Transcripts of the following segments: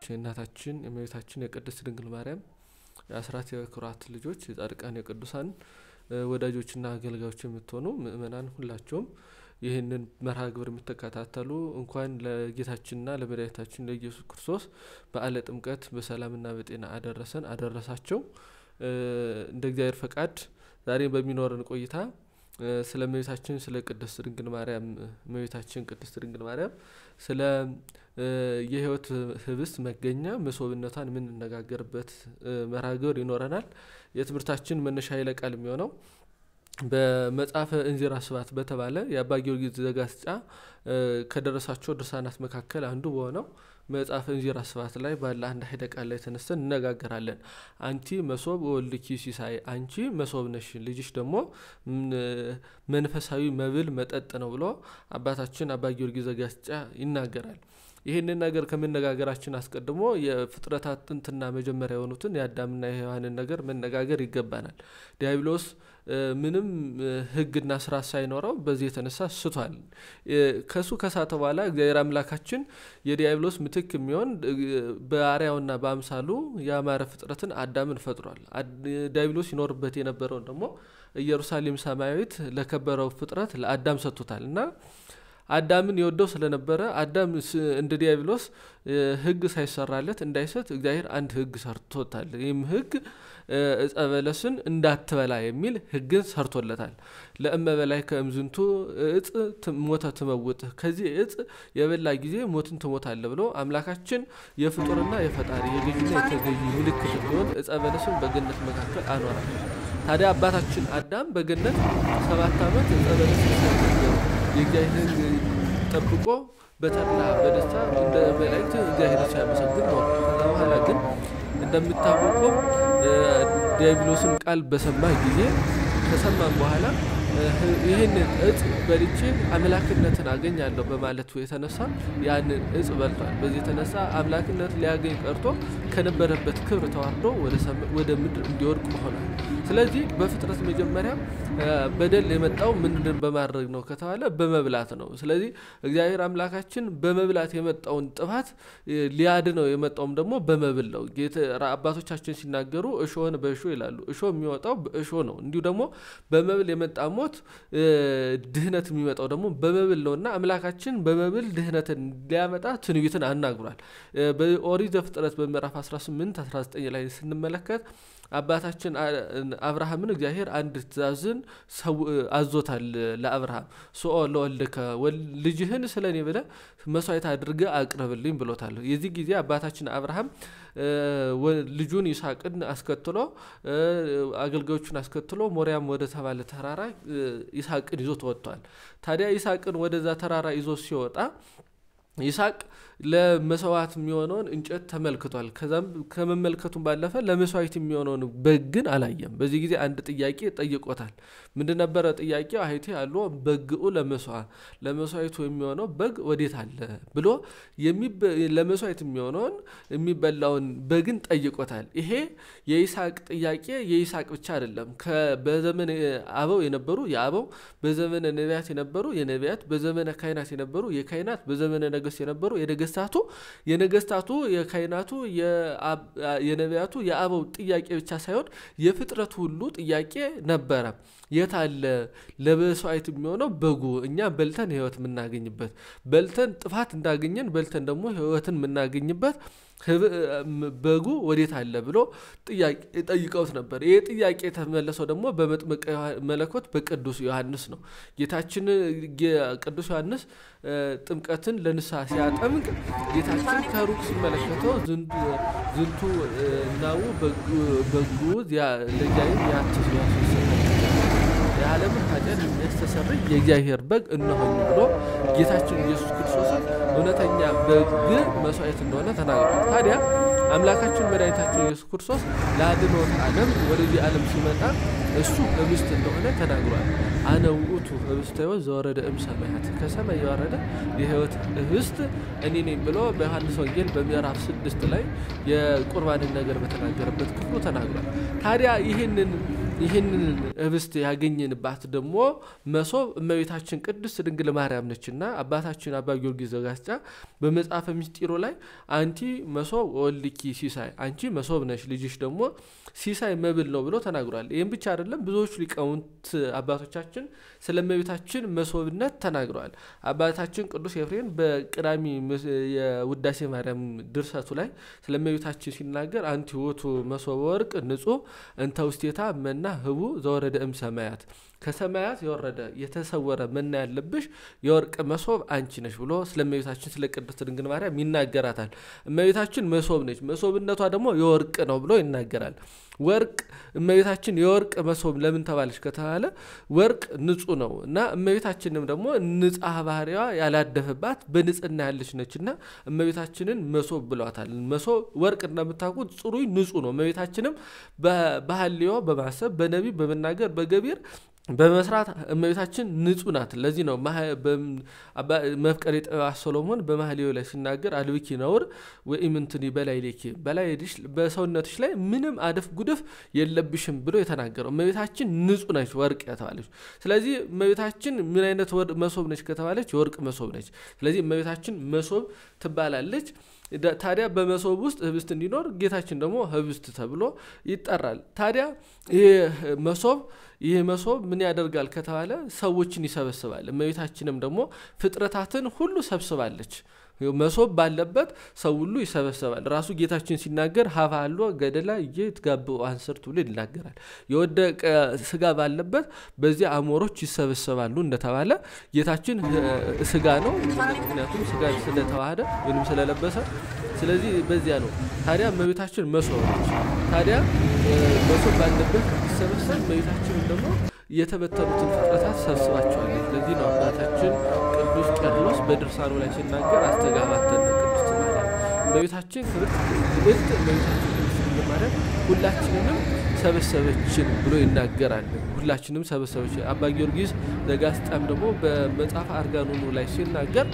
እናታችን የእመቤታችን የቅድስት ድንግል ማርያም የአስራት የኩራት ልጆች የጻድቃን የቅዱሳን ወዳጆችና አገልጋዮች የምትሆኑ ምእመናን ሁላችሁም ይህንን መርሃ ግብር የምትከታተሉ እንኳን ለጌታችንና ለመድኃኒታችን ለኢየሱስ ክርስቶስ በዓለ ጥምቀት በሰላምና በጤና አደረሳቸው። እንደ እግዚአብሔር ፈቃድ ዛሬ በሚኖረን ቆይታ ስለ እመቤታችን ስለ ቅድስት ድንግል ማርያም እመቤታችን ቅድስት ድንግል ማርያም ስለ የሕይወት ህብስት መገኛ መሶብነቷን ምን እንነጋገርበት መርሃ ግብር ይኖረናል። የትምህርታችን መነሻ ኃይለ ቃል የሚሆነው በመጽሐፈ እንዚራ ስብሐት በተባለ የአባ ጊዮርጊስ ዘጋስጫ ከደረሳቸው ድርሳናት መካከል አንዱ በሆነው መጽሐፈ እንዚራ ስብሐት ላይ ባለ አንድ ኃይለ ቃል ላይ ተነስተን እንነጋገራለን። አንቲ መሶብ ወልድኪ ሲሳይ፣ አንቺ መሶብ ነሽ ልጅሽ ደግሞ መንፈሳዊ መብል መጠጥ ነው ብሎ አባታችን አባ ጊዮርጊስ ዘጋስጫ ይናገራል። ይሄንን ነገር ከመነጋገራችን አስቀድሞ የፍጥረታት ጥንትና መጀመሪያ የሆኑትን የአዳምና የሔዋንን ነገር መነጋገር ይገባናል። ዲያብሎስ ምንም ህግና ስራ ሳይኖረው በዚህ የተነሳ ስቷል። ከሱ ከሳተ በኋላ እግዚአብሔር አምላካችን የዲያብሎስ ምትክ የሚሆን በአርአያውና በአምሳሉ ያማረ ፍጥረትን አዳምን ፈጥሯል። ዲያብሎስ ይኖርበት የነበረው ደግሞ ኢየሩሳሌም ሰማያዊት ለከበረው ፍጥረት ለአዳም ሰጥቶታልና አዳምን ይወደው ስለነበረ አዳም እንደ ዲያብሎስ ህግ ሳይሰራለት እንዳይሰጥ እግዚአብሔር አንድ ህግ ሰርቶታል። ይህም ህግ ዕፀ በለስን እንዳትበላ የሚል ህግን ሰርቶለታል። ለእመበላይ ከእምዝንቱ ዕፅ ሞተ ትመውት፣ ከዚህ ዕፅ የበላ ጊዜ ሞትን ትሞታለህ ብሎ አምላካችን የፍጡርና የፈጣሪ የገዥና የተገዥ ምልክት እንዲሆን ዕፀ በለስን በገነት መካከል አኖራል። ታዲያ አባታችን አዳም በገነት 7 ዓመት ዕፀ በለስን ሳይመገብ የእግዚአብሔር ጠብቆ በተድላ በደስታ እንደ መላእክት እግዚአብሔር ሲያመሰግን ነው። ከዛ በኋላ ግን እንደምታውቀው ዲያብሎስን ቃል በሰማ ጊዜ ከሰማን በኋላ ይሄን ዕፅ በልቼ አምላክነትን አገኛለሁ በማለቱ የተነሳ ያንን ዕፅ በልቷል። በዚህ የተነሳ አምላክነት ሊያገኝ ቀርቶ ከነበረበት ክብር ተዋርዶ ወደ ምድር እንዲወድቅ ሆኗል። ስለዚህ በፍጥረት መጀመሪያ በደል የመጣው ምንድን በማድረግ ነው ከተባለ በመብላት ነው። ስለዚህ እግዚአብሔር አምላካችን በመብላት የመጣውን ጥፋት ሊያድነው የመጣውም ደግሞ በመብል ነው። አባቶቻችን ሲናገሩ እሾህን በእሾህ ይላሉ። እሾህ የሚወጣው በእሾህ ነው። እንዲሁ ደግሞ በመብል የመጣ ሞት ድህነት የሚመጣው ደግሞ በመብል ነውና አምላካችን በመብል ድህነትን ሊያመጣ ትንቢትን አናግሯል። በኦሪት ዘፍጥረት በምዕራፍ 18 19 ላይ ስንመለከት አባታችን አብርሃምን እግዚአብሔር አንድ ትእዛዝን አዞታል። ለአብርሃም ሶኦ ለወልድከ ልጅህን ስለኔ ብለህ መስዋዕት አድርገህ አቅርብልኝ ብሎታል። የዚህ ጊዜ አባታችን አብርሃም ልጁን ይስሐቅን አስከትሎ አገልጋዮቹን አስከትሎ ሞሪያም ወደ ተባለ ተራራ ይስሐቅን ይዞ ወጥቷል። ታዲያ ይስሐቅን ወደዛ ተራራ ይዞ ሲወጣ ይስሐቅ ለመስዋዕት የሚሆነውን እንጨት ተመልክቷል። ከዛም ከመመልከቱም ባለፈ ለመስዋዕት የሚሆነውን በግን አላየም። በዚህ ጊዜ አንድ ጥያቄ ጠይቆታል። ምንድነው ጥያቄው? አይቴ አሉ በግኡ ለመስዋዕቱ የሚሆነው በግ ወዴት አለ ብሎ ለመስዋዕት የሚሆነውን የሚበላውን በግን ጠይቆታል። ይሄ የይስሐቅ ጥያቄ የይስሐቅ ብቻ አይደለም። በዘመነ አበው የነበሩ የአበው፣ በዘመነ ነቢያት የነበሩ የነቢያት፣ በዘመነ ካህናት የነበሩ የካህናት፣ በዘመነ ነገስት የነበሩ የነገስታቱ የካህናቱ የነቢያቱ የአበው ጥያቄ ብቻ ሳይሆን የፍጥረት ሁሉ ጥያቄ ነበረ። የታለ ለመስዋዕት የሚሆነው በጉ እኛ በልተን ህይወት የምናገኝበት፣ በልተን ጥፋት እንዳገኘን በልተን ደግሞ ህይወትን የምናገኝበት በጉ ወዴት አለ ብሎ ጥያቄ ጠይቀውት ነበር። ይሄ ጥያቄ ተመለሰው ደግሞ በመጥምቀ መለኮት በቅዱስ ዮሐንስ ነው። ጌታችን ቅዱስ ዮሐንስ ጥምቀትን ለንስሐ ሲያጠምቅ ጌታችን ከሩቅ ሲመለከተው ዝንቱ ናው በጉ ለጃይ ያትስ ያስሰ የዓለም የሚያስተሰርይ የእግዚአብሔር በግ እነሆኝ ብሎ ጌታችን ኢየሱስ ክርስቶስ እውነተኛ በግ መስዋዕት እንደሆነ ተናግሯል። ታዲያ አምላካችን መድኃኒታችን ኢየሱስ ክርስቶስ ለአድኅኖተ ዓለም ወደዚህ ዓለም ሲመጣ እሱ ህብስት እንደሆነ ተናግሯል። አነ ውእቱ ህብስተ ሕይወት ዘወረደ እምሰማያት ከሰማይ የወረደ የሕይወት ህብስት እኔ ነኝ ብሎ በዮሐንስ ወንጌል በምዕራፍ 6 ላይ የቁርባንን ነገር በተናገረበት ክፍሉ ተናግሯል። ታዲያ ይህንን ህብስት ያገኘንባት ደግሞ መሶብ እመቤታችን ቅድስት ድንግል ማርያም ነችና አባታችን አባ ጊዮርጊስ ዘጋስጫ በመጽሐፈ ምስጢሩ ላይ አንቲ መሶብ ወልድኪ ሲሳይ አንቺ መሶብ ነሽ ልጅሽ ደግሞ ሲሳይ መብል ነው ብሎ ተናግሯል። ይሄን ብቻ አይደለም ብዙዎች ሊቃውንት አባቶቻችን ስለ እመቤታችን መሶብነት ተናግረዋል። አባታችን ቅዱስ ኤፍሬም በቅዳሚ የውዳሴ ማርያም ድርሰቱ ላይ ስለ እመቤታችን ሲናገር አንቲ ውእቱ መሶበ ወርቅ ንጹህ እንተ ውስቴታ መና ህቡ ዘወረደ እምሰማያት ከሰማያት የወረደ የተሰወረ መና ያለብሽ የወርቅ መሶብ አንቺ ነሽ ብሎ ስለ እመቤታችን ስለ ቅድስት ድንግል ማርያም ይናገራታል። እመቤታችን መሶብ ነች፣ መሶብነቷ ደግሞ የወርቅ ነው ብሎ ይናገራል። ወርቅ እመቤታችን የወርቅ መሶብ ለምን ተባለች ከተባለ ወርቅ ንጹህ ነው እና እመቤታችንም ደግሞ ንጽሐ ባህሪዋ ያላደፈባት በንጽህና ያለች ነችና እመቤታችንን መሶብ ብሏታል። መሶብ ወርቅ እንደምታውቁት ጽሩይ ንጹህ ነው። እመቤታችንም በሐልዮ በማሰብ በነቢብ በመናገር በገቢር በመስራት እመቤታችን ንጹህ ናት። ለዚህ ነው መፍቀሬ ጠቢባን ሰሎሞን በመኃልየ ላይ ሲናገር አልብኪ ነውር ወኢምንትኒ በላዕሌኪ በላዕልሽ በሰውነትሽ ላይ ምንም አደፍ ጉድፍ የለብሽም ብሎ የተናገረው እመቤታችን ንጹህ ነች ወርቅ የተባለች። ስለዚህ እመቤታችን ምን አይነት መሶብ ነች ከተባለች የወርቅ መሶብ ነች። ስለዚህ እመቤታችን መሶብ ትባላለች። ታዲያ በመሶብ ውስጥ ህብስት እንዲኖር ጌታችን ደግሞ ህብስት ተብሎ ይጠራል። ታዲያ ይሄ መሶብ ምን ያደርጋል ከተባለ ሰዎችን ይሰበስባል። እመቤታችንም ደግሞ ፍጥረታትን ሁሉ ሰብስባለች። መሶብ ባለበት ሰው ሁሉ ይሰበሰባል። ራሱ ጌታችን ሲናገር ሀባሎ ገደላ እየተጋበው አንሰርቱ ብሎ ይናገራል። የወደቀ ስጋ ባለበት በዚያ አሞሮች ይሰበሰባሉ እንደተባለ ጌታችን ስጋ ነው። ምክንያቱም ስጋ ስለተዋሃደ ወይንም ስለለበሰ ስለዚህ በዚያ ነው። ታዲያ እመቤታችን መሶብ ነች። ታዲያ መሶብ ባለበት ይሰበሰብ እመቤታችን ደግሞ የተበተኑትን ፍጥረታት ሰብስባቸዋለች። ለዚህ ነው አባታችን ቅዱስ ቄርሎስ በድርሳኑ ላይ ሲናገር አስተጋባተን ቅድስት ማርያም እመቤታችን ክብርት እመቤታችን ቅድስት ማርያም ሁላችንንም ሰበሰበችን ብሎ ይናገራል። ሁላችንም ሰበሰበች። አባ ጊዮርጊስ ዘጋስጫም ደግሞ በመጽሐፈ አርጋኖኑ ላይ ሲናገር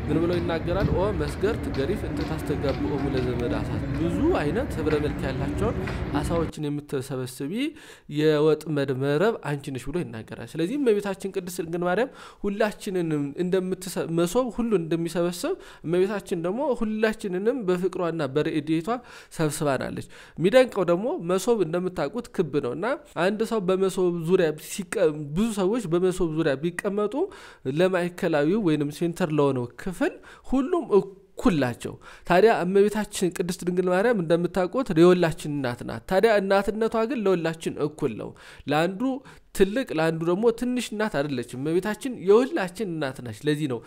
ምን ብሎ ይናገራል? ኦ መስገርት ገሪፍ እንተ ታስተጋብኦ ለዘመድ አሳት ብዙ አይነት ህብረ መልክ ያላቸውን አሳዎችን የምትሰበስቢ የወጥመድ መረብ አንቺ ነሽ ብሎ ይናገራል። ስለዚህ እመቤታችን ቅድስት ድንግል ማርያም ሁላችንንም መሶብ ሁሉ እንደሚሰበስብ እመቤታችን ደግሞ ሁላችንንም በፍቅሯና በረድኤቷ ሰብስባናለች። የሚደንቀው ደግሞ መሶብ እንደምታውቁት ክብ ነውና አንድ ሰው በመሶብ ዙሪያ ብዙ ሰዎች በመሶብ ዙሪያ ቢቀመጡ ለማዕከላዊ ወይንም ሴንተር ለሆነው ክፍል ሁሉም እኩላቸው። ታዲያ እመቤታችን ቅድስት ድንግል ማርያም እንደምታውቁት የሁላችን እናት ናት። ታዲያ እናትነቷ ግን ለሁላችን እኩል ነው። ለአንዱ ትልቅ ለአንዱ ደግሞ ትንሽ እናት አይደለችም። እመቤታችን የሁላችን እናት ነች። ለዚህ ነው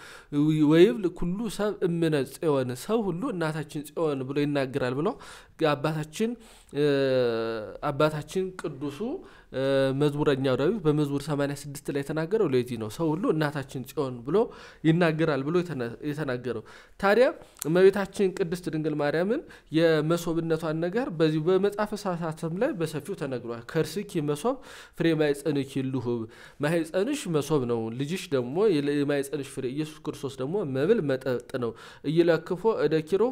ወይብል ኩሉ ሰብ እምነ ጽዮን ሰው ሁሉ እናታችን ጽዮን ብሎ ይናገራል ብሎ አባታችን ቅዱሱ መዝሙረኛው ዳዊት በመዝሙር 86 ላይ ተናገረው። ለዚህ ነው ሰው ሁሉ እናታችን ጽዮን ብሎ ይናገራል ብሎ የተናገረው። ታዲያ እመቤታችን ቅድስት ድንግል ማርያምን የመሶብነቷን ነገር በዚህ በመጽሐፈ ሰዓታትም ላይ በሰፊው ተነግሯል። ከርስኪ መሶብ ፍሬ ማይጸንኪ ልሁብ ማይጸንሽ መሶብ ነው፣ ልጅሽ ደግሞ የማይጸንሽ ፍሬ ኢየሱስ ክርስቶስ ደግሞ መብል መጠጥ ነው። እየለክፎ እደኪሮ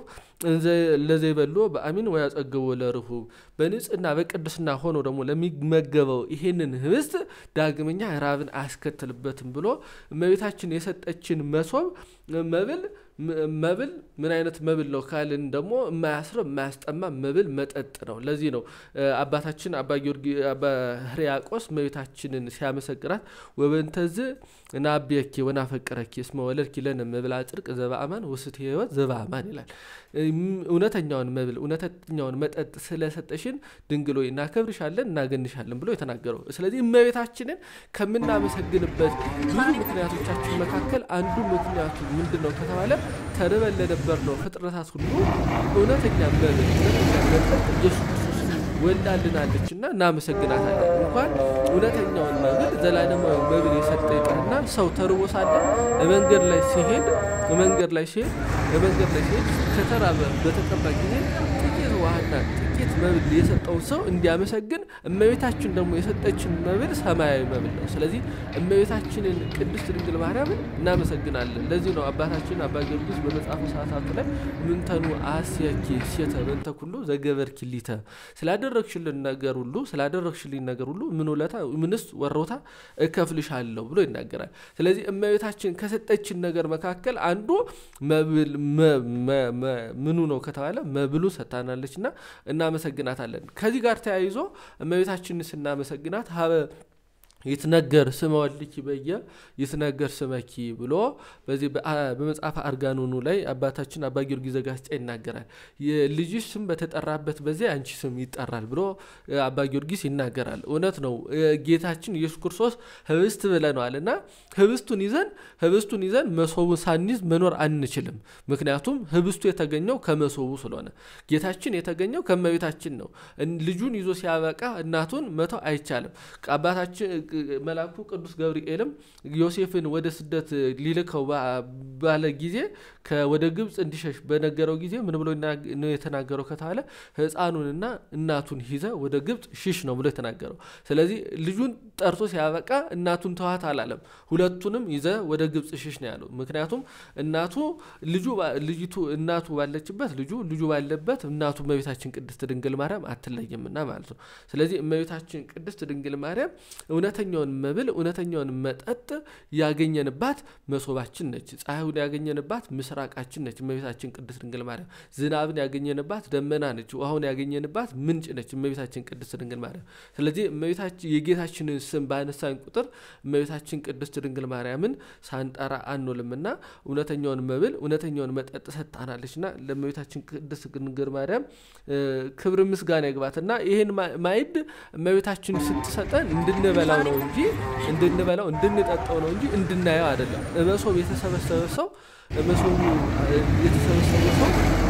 ለዘይበሎ በአሚን ወያጸገቦ ለርሁብ በንጽህና በቅድስና ሆኖ ደግሞ ለሚመገበው ይሄንን ህብስት ዳግመኛ ራብን አያስከትልበትም ብሎ እመቤታችን የሰጠችን መሶብ መብል ምን አይነት መብል ነው ካልን ደግሞ የማያስር የማያስጠማ መብል መጠጥ ነው። ለዚህ ነው አባታችን አባ ሕርያቆስ እመቤታችንን ሲያመሰግናት ወበንተዝ ናብየኪ ወናፈቀረኪ እስመ ወለድኪ ለነ መብላ ጽድቅ ዘበአማን ወስት ሕይወት ዘበአማን ይላል። እውነተኛውን መብል እውነተኛውን መጠጥ ስለሰጠሽን ድንግል ሆይ እናከብርሻለን እናገንሻለን ብሎ የተናገረው። ስለዚህ እመቤታችንን ከምናመሰግንበት ብዙ ምክንያቶቻችን መካከል አንዱ ምክንያቱ ምንድነው ከተባለ ተርበን ለነበር ነው ፍጥረታት ሁሉ እውነተኛ መብል እውነተኛ መጠጥ ኢየሱስ ክርስቶስ ወልዳልናለችና እናመሰግናታለን። እንኳን እውነተኛውን መብል ዘላለማዊ መብል የሰጠ ይቅርና ሰው ተርቦ ሳለ መንገድ ላይ ሲሄድ ከተራበ በተጠባ ጊዜ ጥቂት ውሃና ጥቂት መብል የሰጠው ሰው እንዲያመሰግን እመቤታችን ደግሞ የሰጠችን መብል ሰማያዊ መብል ነው። ስለዚህ እመቤታችንን ቅድስት ድንግል ማርያምን እናመሰግናለን። ለዚህ ነው አባታችን አባ ጊዮርጊስ በመጽሐፈ ሰዓታት ላይ ምንተኑ አስያኪ ሴተ በእንተ ኩሉ ዘገበርኪ ሊተ ስላደረግሽልኝ ነገር ሁሉ ምንስ ወሮታ እከፍልሻለሁ ብሎ ይናገራል። ስለዚህ እመቤታችን ከሰጠችን ነገር መካከል አንዱ መብል ምኑ ነው ከተባለ መብሉ ሰጣናለችና እናመሰግናታለን። ከዚህ ጋር ተያይዞ እመቤታችንን ስናመሰግናት ይትነገር ስመ ወልድኪ በየ ይትነገር ስመኪ ብሎ በዚህ በመጽሐፈ አርጋኖኑ ላይ አባታችን አባ ጊዮርጊስ ዘጋስጫ ይናገራል። የልጅሽ ስም በተጠራበት በዚህ አንቺ ስም ይጠራል ብሎ አባ ጊዮርጊስ ይናገራል። እውነት ነው። ጌታችን ኢየሱስ ክርስቶስ ህብስት ብለናልና ህብስቱን ይዘን መሶቡን ሳንይዝ መኖር አንችልም። ምክንያቱም ህብስቱ የተገኘው ከመሶቡ ስለሆነ ጌታችን የተገኘው ከመቤታችን ነው። ልጁን ይዞ ሲያበቃ እናቱን መተው አይቻልም። አባታችን መልአኩ ቅዱስ ገብርኤልም ዮሴፍን ወደ ስደት ሊልከው ባለ ጊዜ ወደ ግብጽ እንዲሸሽ በነገረው ጊዜ ምን ብሎ ነው የተናገረው ከተባለ ህፃኑንና እናቱን ይዘ ወደ ግብጽ ሽሽ ነው ብሎ የተናገረው። ስለዚህ ልጁን ጠርቶ ሲያበቃ እናቱን ተዋት አላለም። ሁለቱንም ይዘ ወደ ግብጽ ሽሽ ነው ያለው። ምክንያቱም እናቱ ባለችበት ልጁ ባለበት እናቱ እመቤታችን ቅድስት ድንግል ማርያም አትለይምና ማለት ነው። ስለዚህ እመቤታችን ቅድስት ድንግል ማርያም እውነተኛውን መብል እውነተኛውን መጠጥ ያገኘንባት መሶባችን ነች። ፀሐዩን ያገኘንባት ምስራቃችን ነች እመቤታችን ቅድስት ድንግል ማርያም። ዝናብን ያገኘንባት ደመና ነች። ውሃውን ያገኘንባት ምንጭ ነች እመቤታችን ቅድስት ድንግል ማርያም። ስለዚህ እመቤታችን የጌታችንን ስም ባነሳን ቁጥር እመቤታችን ቅድስት ድንግል ማርያምን ሳንጠራ አንውልምና እውነተኛውን መብል እውነተኛውን መጠጥ ሰጣናለችና ለእመቤታችን ቅድስት ድንግል ማርያም ክብር ምስጋና ይግባትና ይሄን ማይድ እመቤታችን ስትሰጠን እንድንበላው ነው እንጂ እንድንጠጣው ነው እንጂ እንድናየው አይደለም። መሶብ የተሰበሰበ ሰው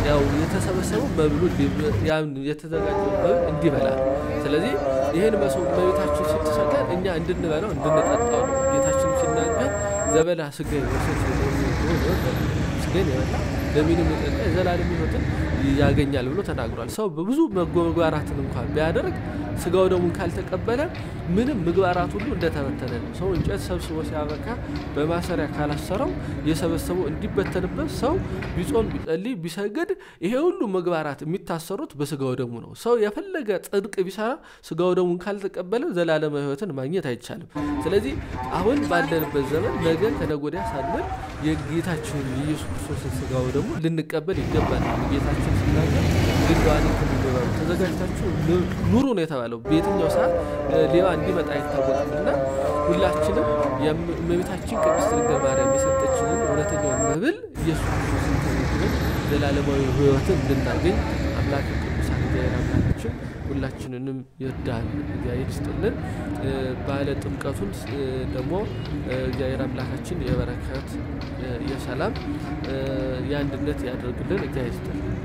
ያው የተሰበሰበው መብሉ የተዘጋጀው መብል እንዲበላ። ስለዚህ ይሄን መሶብ እመቤታችን ስትሰጠን እኛ እንድንበላው እንድንጠጣው ነው። ጌታችን ሲናገር ዘበላ ስጋዬ ወሰት ስጋዬን ይበላ ደሜንም ይጠጣ የዘላለም ሕይወትን ያገኛል ብሎ ተናግሯል። ሰው በብዙ ምግባራትን እንኳን ቢያደርግ ስጋው ደሙን ካልተቀበለ ምንም ምግባራት ሁሉ እንደተበተነ ነው። ሰው እንጨት ሰብስቦ ሲያበቃ በማሰሪያ ካላሰረው የሰበሰበው እንዲበተንበት ሰው ቢጾም ቢጸልይ ቢሰግድ ይሄ ሁሉ ምግባራት የሚታሰሩት በስጋው ደሙ ነው። ሰው የፈለገ ጽድቅ ቢሰራ ስጋው ደሙን ካልተቀበለ ዘላለም ሕይወትን ማግኘት አይቻልም። ስለዚህ አሁን ባለንበት ዘመን ነገ ከነገ ወዲያ ሳንል የጌታችን ኢየሱስ ክርስቶስ ስጋው ደሙ ልንቀበል ይገባል። ጌታችን ሲናገር ግንዋን ተዘጋጅታችሁ ኑሩ ነው የተባለው። በየትኛው ሰዓት ሌባ እንዲመጣ አይታወቅምና ሁላችንም የእመቤታችን ቅድስት ድንግል ማርያም የሰጠችንን እውነተኛውን መብል ኢየሱስ ክርስቶስን ተቀብለን ዘላለማዊ ሕይወትን እንድናገኝ አምላክ ቅዱሳን እግዚአብሔር ሁላችንንም ይርዳን፣ እግዚአብሔር ይስጥልን። ባለ ጥምቀቱን ደግሞ እግዚአብሔር አምላካችን የበረከት የሰላም የአንድነት ያደርግልን፣ እግዚአብሔር ይስጥልን።